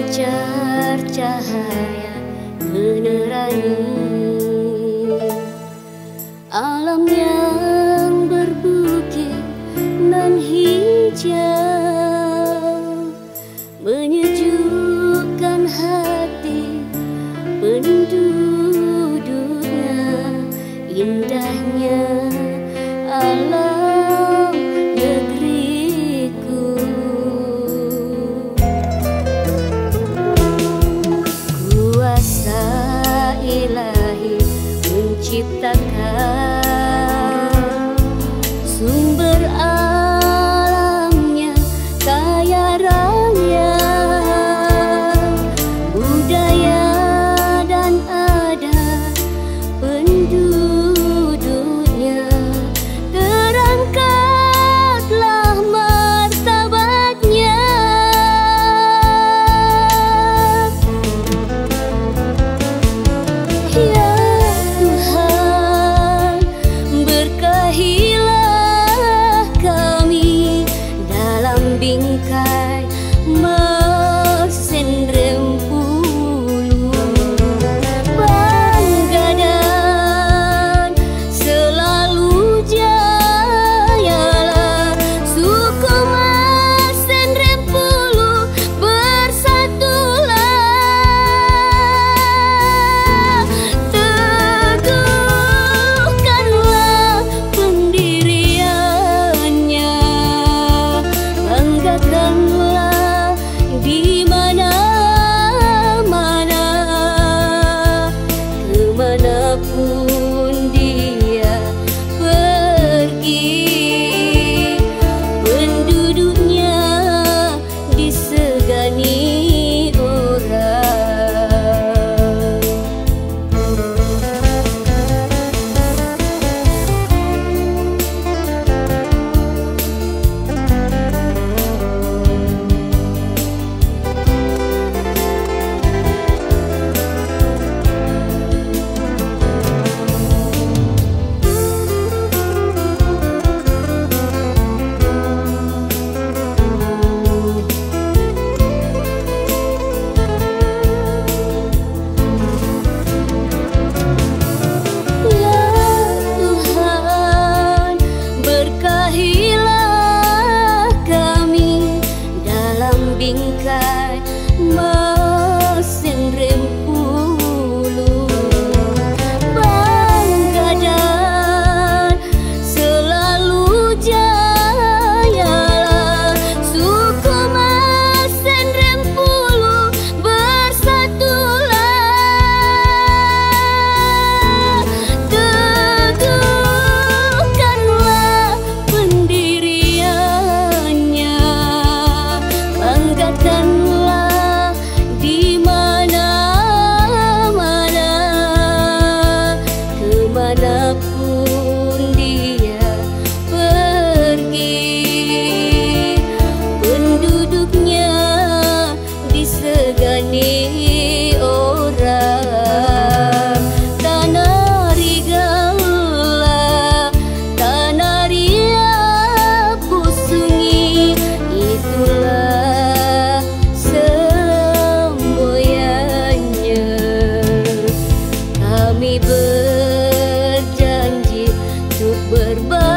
memancar cahaya menerangi alam yang berbukit nan hijau, menyejukkan hati penduduknya. Indahnya alam negeriku, kuasa ilahi menciptakan sumber alamnya kaya raya, budaya dan adat penduduknya. Terangkatlah martabatnya, ya Tuhan, berkahilah kami dalam bingkai mesin rempulu, bangga dan selalu jayalah suku mesin rempulu, bersatulah. Teguhkanlah pendiriannya, banggakanlah di mana-mana, kemanapun dia pergi, penduduknya disegani orang. Ya Tuhan, berkahilah kami dalam bingkai mesin rempulu, bangga dan selalu jayalah suku mesin rempulu, bersatulah. Teguhkanlah pendiriannya, banggakanlah di mana-mana, kemanapun dia pergi, penduduknya disegani orang. Tanah Rigala, tanah Riau Sungi, itulah semboyannya. Kami berjanji untuk berbakti